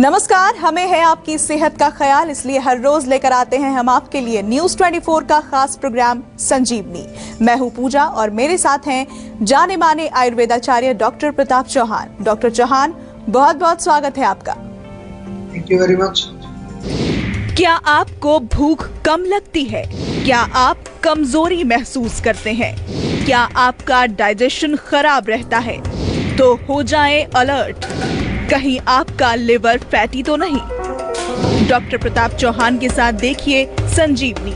नमस्कार, हमें है आपकी सेहत का ख्याल, इसलिए हर रोज लेकर आते हैं हम आपके लिए न्यूज 24 का खास प्रोग्राम संजीवनी। मैं हूं पूजा और मेरे साथ हैं जाने माने आयुर्वेदाचार्य डॉक्टर प्रताप चौहान। डॉक्टर चौहान, बहुत बहुत स्वागत है आपका। Thank you very much. क्या आपको भूख कम लगती है? क्या आप कमजोरी महसूस करते हैं? क्या आपका डाइजेशन खराब रहता है? तो हो जाएं अलर्ट, कहीं आपका लिवर फैटी तो नहीं। डॉक्टर प्रताप चौहान के साथ देखिए संजीवनी।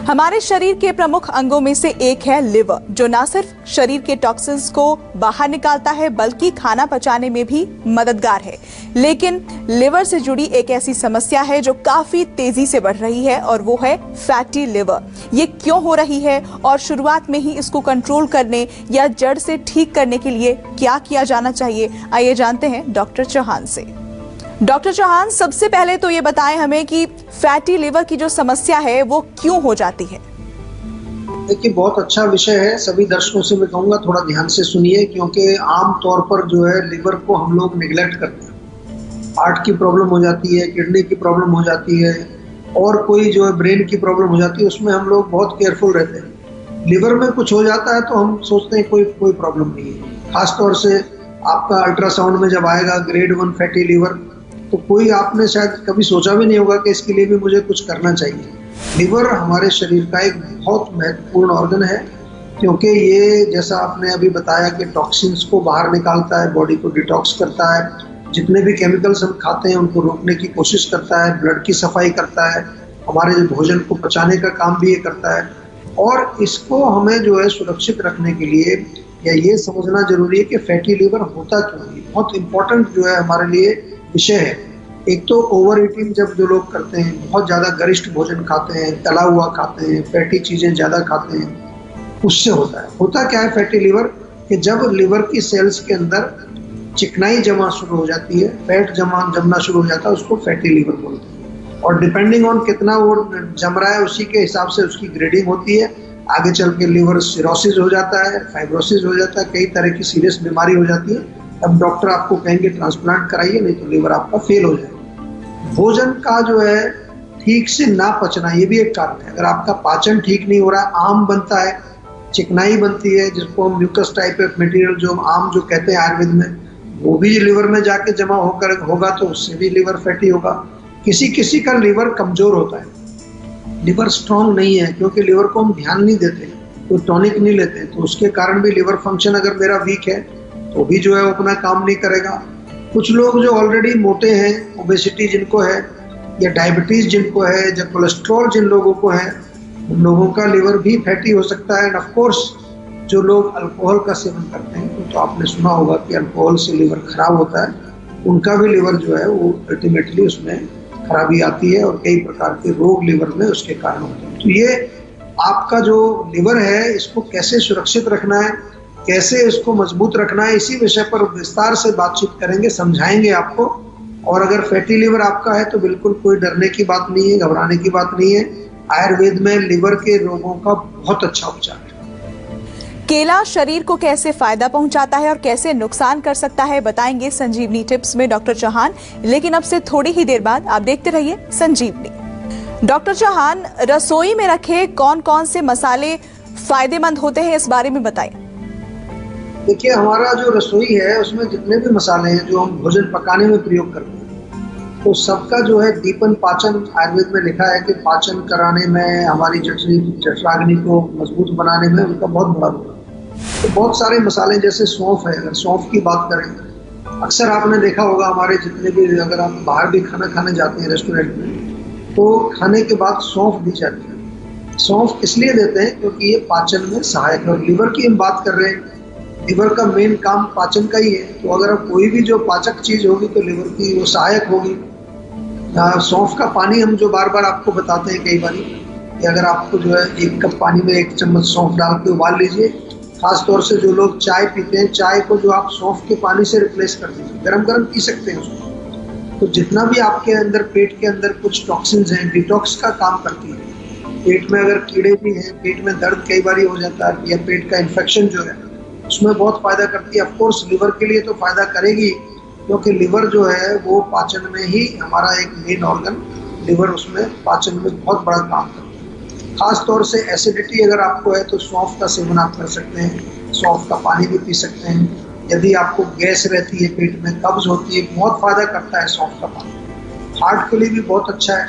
हमारे शरीर के प्रमुख अंगों में से एक है लिवर, जो न सिर्फ शरीर के टॉक्सिन्स को बाहर निकालता है बल्कि खाना पचाने में भी मददगार है। लेकिन लिवर से जुड़ी एक ऐसी समस्या है जो काफी तेजी से बढ़ रही है और वो है फैटी लिवर। ये क्यों हो रही है और शुरुआत में ही इसको कंट्रोल करने या जड़ से ठीक करने के लिए क्या किया जाना चाहिए, आइए जानते हैं डॉक्टर चौहान से। डॉक्टर चौहान, सबसे पहले तो ये बताएं हमें कि फैटी लिवर की जो समस्या है वो क्यों हो जाती है? देखिए, बहुत अच्छा विषय है। सभी दर्शकों से मैं कहूँगा थोड़ा ध्यान से सुनिए, क्योंकि आम तौर पर जो है लिवर को हम लोग निगलेक्ट करते हैं। हार्ट की प्रॉब्लम हो जाती है, किडनी की प्रॉब्लम हो जाती है और कोई जो है ब्रेन की प्रॉब्लम हो जाती है, उसमें हम लोग बहुत केयरफुल रहते हैं। लिवर में कुछ हो जाता है तो हम सोचते हैं कोई प्रॉब्लम नहीं है। खासतौर से आपका अल्ट्रासाउंड में जब आएगा ग्रेड 1 फैटी लिवर, तो कोई आपने शायद कभी सोचा भी नहीं होगा कि इसके लिए भी मुझे कुछ करना चाहिए। लिवर हमारे शरीर का एक बहुत महत्वपूर्ण ऑर्गन है, क्योंकि ये जैसा आपने अभी बताया कि टॉक्सिन्स को बाहर निकालता है, बॉडी को डिटॉक्स करता है, जितने भी केमिकल्स हम खाते हैं उनको रोकने की कोशिश करता है, ब्लड की सफाई करता है, हमारे भोजन को पचाने का काम भी ये करता है। और इसको हमें जो है सुरक्षित रखने के लिए या ये समझना जरूरी है कि फैटी लिवर होता क्यों है। बहुत इंपॉर्टेंट जो है हमारे लिए विषय है। एक तो ओवर ईटिंग जब जो लोग करते हैं, बहुत ज़्यादा गरिष्ठ भोजन खाते हैं, तला हुआ खाते हैं, फैटी चीज़ें ज़्यादा खाते हैं, उससे होता है। होता क्या है फैटी लिवर, कि जब लिवर की सेल्स के अंदर चिकनाई जमा शुरू हो जाती है, फैट जमना शुरू हो जाता है, उसको फैटी लिवर बोलते हैं। और डिपेंडिंग ऑन कितना वो जम रहा है उसी के हिसाब से उसकी ग्रेडिंग होती है। आगे चल के लिवर सिरोसिस हो जाता है, फाइब्रोसिस हो जाता है, कई तरह की सीरियस बीमारी हो जाती है। अब डॉक्टर आपको कहेंगे ट्रांसप्लांट कराइए, नहीं तो लिवर आपका फेल हो जाएगा। भोजन का जो है ठीक से ना पचना, ये भी एक कारण है। अगर आपका पाचन ठीक नहीं हो रहा है, आम बनता है, चिकनाई बनती है, जिसको हम म्यूकस टाइप ऑफ मटेरियल जो आम जो कहते हैं आयुर्वेद में, वो भी लिवर में जाके जमा होकर होगा तो उससे भी लिवर फैटी होगा। किसी किसी का लिवर कमजोर होता है, लिवर स्ट्रांग नहीं है, क्योंकि लिवर को हम ध्यान नहीं देते, कोई टॉनिक नहीं लेते, तो उसके कारण भी लिवर फंक्शन अगर मेरा वीक है तो भी जो है वो अपना काम नहीं करेगा। कुछ लोग जो ऑलरेडी मोटे हैं, ओबेसिटी जिनको है या डायबिटीज जिनको है या कोलेस्ट्रॉल जिन लोगों को है, उन लोगों का लिवर भी फैटी हो सकता है। ऑफ कोर्स जो लोग अल्कोहल का सेवन करते हैं, तो आपने सुना होगा कि अल्कोहल से लिवर खराब होता है, उनका भी लिवर जो है वो अल्टीमेटली उसमें खराबी आती है और कई प्रकार के रोग लिवर में उसके कारण होते हैं। तो ये आपका जो लिवर है, इसको कैसे सुरक्षित रखना है, कैसे इसको मजबूत रखना है, इसी विषय पर विस्तार से बातचीत करेंगे, समझाएंगे आपको। और अगर फैटी लिवर आपका है तो बिल्कुल कोई डरने की बात नहीं है, घबराने की बात नहीं है। आयुर्वेद में लिवर के रोगों का बहुत अच्छा उपचार है। केला शरीर को कैसे फायदा पहुंचाता है और कैसे नुकसान कर सकता है, बताएंगे संजीवनी टिप्स में डॉक्टर चौहान। लेकिन अब से थोड़ी ही देर बाद आप देखते रहिए संजीवनी। डॉक्टर चौहान, रसोई में रखे कौन कौन से मसाले फायदेमंद होते हैं, इस बारे में बताएं। देखिए, हमारा जो रसोई है उसमें जितने भी मसाले हैं जो हम भोजन पकाने में प्रयोग करते हैं, तो सबका जो है दीपन पाचन, आयुर्वेद में लिखा है कि पाचन कराने में, हमारी जठराग्नि को मजबूत बनाने में उनका बहुत बड़ा रोल है। तो बहुत सारे मसाले, जैसे सौंफ है, अगर सौंफ की बात करें, अक्सर आपने देखा होगा हमारे जितने भी, अगर आप बाहर भी खाना खाने जाते हैं रेस्टोरेंट में, तो खाने के बाद सौंफ दी जाती है। सौंफ इसलिए देते हैं क्योंकि ये पाचन में सहायक है। और लिवर की हम बात कर रहे हैं, लिवर का मेन काम पाचन का ही है, तो अगर कोई भी जो पाचक चीज होगी तो लिवर की वो सहायक होगी। सौंफ का पानी हम जो बार बार आपको बताते हैं कई बार, कि अगर आपको जो है 1 कप पानी में 1 चम्मच सौंफ डाल के उबाल लीजिए। खासतौर से जो लोग चाय पीते हैं, चाय को जो आप सौंफ के पानी से रिप्लेस कर दीजिए, गरम गरम पी सकते हैं उसको। तो जितना भी आपके अंदर, पेट के अंदर कुछ टॉक्सिन्स हैं, डिटॉक्स का काम करती है। पेट में अगर कीड़े भी हैं, पेट में दर्द कई बार हो जाता है, या पेट का इन्फेक्शन जो है उसमें बहुत फायदा करती है। ऑफ कोर्स लिवर के लिए तो फायदा करेगी, क्योंकि लिवर जो है वो पाचन में ही हमारा एक मेन ऑर्गन, लिवर उसमें पाचन में बहुत बड़ा काम करता है। खास तौर से एसिडिटी अगर आपको है तो सौंफ का सेवन आप कर सकते हैं, सौंफ का पानी भी पी सकते हैं। यदि आपको गैस रहती है, पेट में कब्ज होती है, बहुत फ़ायदा करता है सौंफ का पानी। हार्ट के लिए भी बहुत अच्छा है,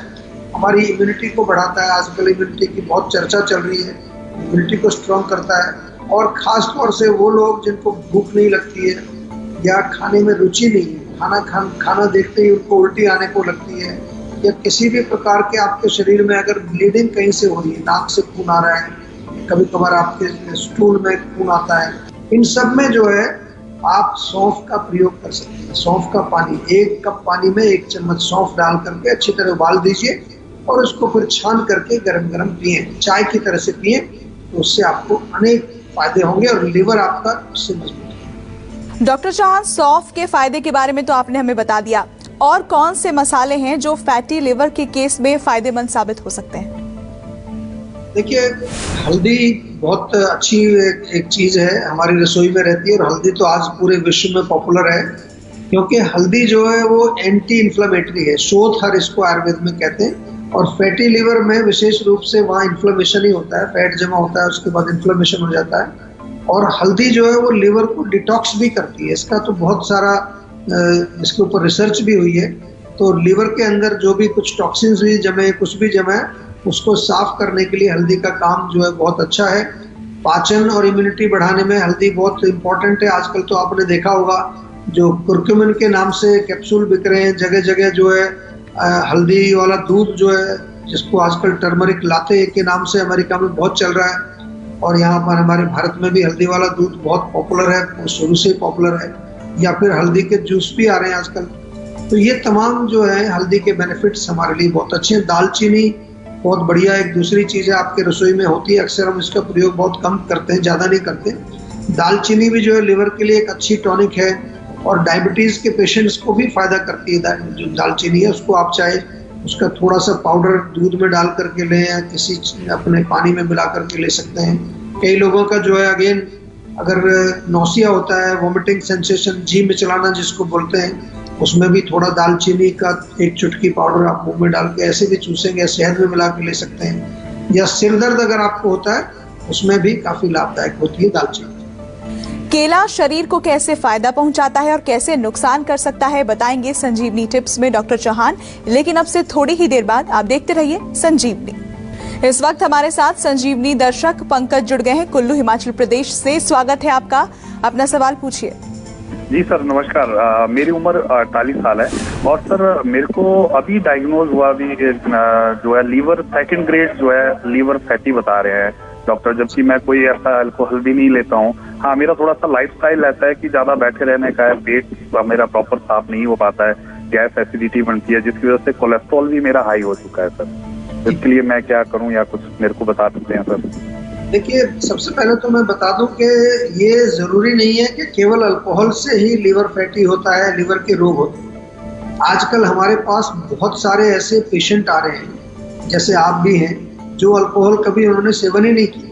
हमारी इम्यूनिटी को बढ़ाता है। आजकल इम्यूनिटी की बहुत चर्चा चल रही है, इम्यूनिटी को स्ट्रॉन्ग करता है। और ख़ास तौर से वो लोग जिनको भूख नहीं लगती है या खाने में रुचि नहीं है, खाना देखते ही उनको उल्टी आने को लगती है, या किसी भी प्रकार के आपके शरीर में अगर ब्लीडिंग कहीं से हो रही है, नाक से खून आ रहा है, कभी कभार आपके स्टूल में खून आता है, इन सब में जो है आप सौंफ का प्रयोग कर सकते हैं। सौंफ का पानी, 1 कप पानी में 1 चम्मच सौंफ डाल करके अच्छी तरह उबाल दीजिए और उसको फिर छान करके गरम गरम पिए, चाय की तरह से पिए, तो उससे आपको अनेक फायदे होंगे और लिवर आपका उससे मजबूत होगा। डॉक्टर चौहान, सौंफ के फायदे के बारे में तो आपने हमें बता दिया, और कौन से मसाले हैं जो फैटी लिवर के केस में फायदेमंद साबित हो सकते हैं? देखिए, हल्दी बहुत अच्छी एक चीज़ है, हमारी रसोई में रहती है, और हल्दी तो आज पूरे विश्व में पॉपुलर है, क्योंकि हल्दी जो है वो एंटी इन्फ्लेमेटरी है, शोधहर इसको आयुर्वेद में कहते हैं। और फैटी लिवर में विशेष रूप से वहाँ इन्फ्लेमेशन ही होता है, फैट जमा होता है, उसके बाद इन्फ्लेमेशन हो जाता है। और हल्दी जो है वो लिवर को डिटॉक्स भी करती है, इसका तो बहुत सारा इसके ऊपर रिसर्च भी हुई है। तो लिवर के अंदर जो भी कुछ टॉक्सिन्स भी जमे, कुछ भी जमा है, उसको साफ करने के लिए हल्दी का काम जो है बहुत अच्छा है। पाचन और इम्यूनिटी बढ़ाने में हल्दी बहुत इम्पोर्टेंट है। आजकल तो आपने देखा होगा जो कुर्कुमिन के नाम से कैप्सूल बिक रहे हैं, जगह जगह जो है हल्दी वाला दूध जो है, जिसको आजकल टर्मरिक लाते के नाम से अमेरिका में बहुत चल रहा है, और यहाँ पर हमारे भारत में भी हल्दी वाला दूध बहुत पॉपुलर है, शुरू से पॉपुलर है। या फिर हल्दी के जूस भी आ रहे हैं आजकल। तो ये तमाम जो है हल्दी के बेनिफिट्स हमारे लिए बहुत अच्छे हैं। दालचीनी बहुत बढ़िया एक दूसरी चीज़ है, आपके रसोई में होती है, अक्सर हम इसका प्रयोग बहुत कम करते हैं, ज़्यादा नहीं करते। दालचीनी भी जो है लिवर के लिए एक अच्छी टॉनिक है, और डायबिटीज़ के पेशेंट्स को भी फ़ायदा करती है। जो दालचीनी है उसको आप चाहे उसका थोड़ा सा पाउडर दूध में डाल करके लें, या किसी अपने पानी में मिला करके ले सकते हैं। कई लोगों का जो है अगेन अगर नौसिया होता है, वॉमिटिंग सेंसेशन, जी मिचलाना जिसको बोलते हैं, उसमें भी थोड़ा दालचीनी का 1 चुटकी पाउडर आप मुंह में डाल के ऐसे भी चूसेंगे, शहद में मिला के ले सकते हैं। या सिर दर्द अगर आपको होता है उसमें भी काफ़ी लाभदायक होती है दालचीनी। केला शरीर को कैसे फायदा पहुंचाता है और कैसे नुकसान कर सकता है, बताएंगे संजीवनी टिप्स में डॉक्टर चौहान। लेकिन अब से थोड़ी ही देर बाद आप देखते रहिए संजीवनी। इस वक्त हमारे साथ संजीवनी दर्शक पंकज जुड़ गए हैं कुल्लू, हिमाचल प्रदेश से। स्वागत है आपका, अपना सवाल पूछिए। जी सर, नमस्कार। मेरी उम्र 48 साल है, और सर मेरे को अभी डायग्नोज हुआ, अभी जो है लीवर 2nd ग्रेड जो है लीवर फैटी बता रहे हैं डॉक्टर, जबकि मैं कोई ऐसा अल्कोहल भी नहीं लेता हूँ। हाँ, मेरा थोड़ा सा लाइफस्टाइल रहता है कि ज्यादा बैठे रहने का है, पेट मेरा प्रॉपर साफ नहीं हो पाता है, गैस एसिडिटी बनती है, जिसकी वजह से कोलेस्ट्रॉल भी मेरा हाई हो चुका है सर। इसके लिए मैं क्या करूँ, या कुछ मेरे को बता सकते हैं सर? देखिए, सबसे पहले तो मैं बता दूं कि ये ज़रूरी नहीं है कि केवल अल्कोहल से ही लिवर फैटी होता है, लिवर के रोग होते हैं। आजकल हमारे पास बहुत सारे ऐसे पेशेंट आ रहे हैं, जैसे आप भी हैं, जो अल्कोहल कभी उन्होंने सेवन ही नहीं किया।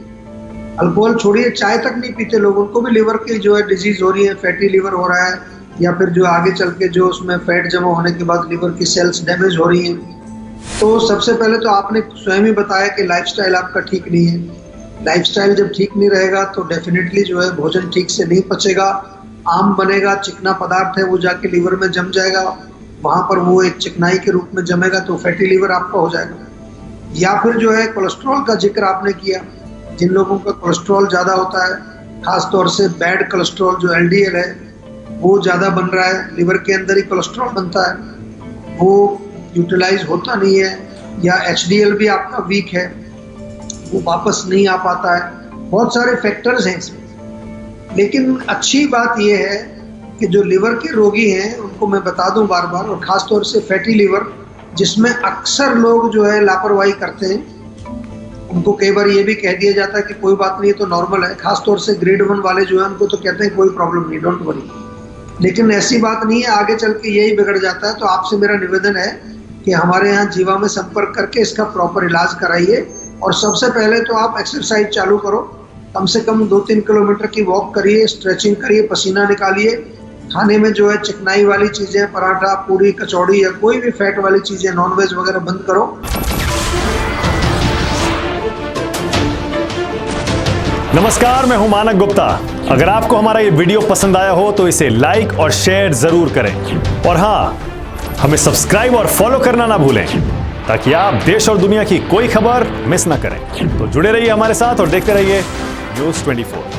अल्कोहल छोड़िए, चाय तक नहीं पीते लोग, उनको भी लिवर की जो है डिजीज हो रही है, फैटी लिवर हो रहा है, या फिर जो आगे चल के जो उसमें फैट जमा होने के बाद लिवर की सेल्स डैमेज हो रही हैं। तो सबसे पहले तो आपने स्वयं ही बताया कि लाइफस्टाइल आपका ठीक नहीं है। लाइफस्टाइल जब ठीक नहीं रहेगा तो डेफिनेटली जो है भोजन ठीक से नहीं पचेगा, आम बनेगा, चिकना पदार्थ है वो जाके लीवर में जम जाएगा, वहाँ पर वो एक चिकनाई के रूप में जमेगा, तो फैटी लिवर आपका हो जाएगा। या फिर जो है कोलेस्ट्रॉल का जिक्र आपने किया, जिन लोगों का कोलेस्ट्रॉल ज़्यादा होता है, खास तौर से बैड कोलेस्ट्रॉल जो LDL है वो ज़्यादा बन रहा है, लिवर के अंदर ही कोलेस्ट्रॉल बनता है, वो यूटिलाइज होता नहीं है, या HDL भी आपका वीक है, वो वापस नहीं आ पाता है। बहुत सारे फैक्टर्स हैं इसमें। लेकिन अच्छी बात यह है कि जो लिवर के रोगी हैं उनको मैं बता दूं बार बार, और ख़ास तौर से फैटी लिवर जिसमें अक्सर लोग जो है लापरवाही करते हैं, उनको कई बार ये भी कह दिया जाता है कि कोई बात नहीं, तो नॉर्मल है। खास तौर से ग्रेड 1 वाले जो है उनको तो कहते हैं कोई प्रॉब्लम नहीं, डोंट वरी। लेकिन ऐसी बात नहीं है, आगे चल के यही बिगड़ जाता है। तो आपसे मेरा निवेदन है कि हमारे यहाँ जीवा में संपर्क करके इसका प्रॉपर इलाज कराइए। और सबसे पहले तो आप एक्सरसाइज चालू करो, कम से कम 2-3 किलोमीटर की वॉक करिए, स्ट्रेचिंग करिए, पसीना निकालिए, खाने में जो है चिकनाई वाली चीजें, पराठा, पूरी, कचौड़ी या कोई भी फैट वाली चीजें, नॉनवेज वगैरह बंद करो। नमस्कार, मैं हूं मानक गुप्ता। अगर आपको हमारा ये वीडियो पसंद आया हो तो इसे लाइक और शेयर जरूर करें, और हां, हमें सब्सक्राइब और फॉलो करना ना भूलें ताकि आप देश और दुनिया की कोई खबर मिस ना करें। तो जुड़े रहिए हमारे साथ और देखते रहिए न्यूज़ 24।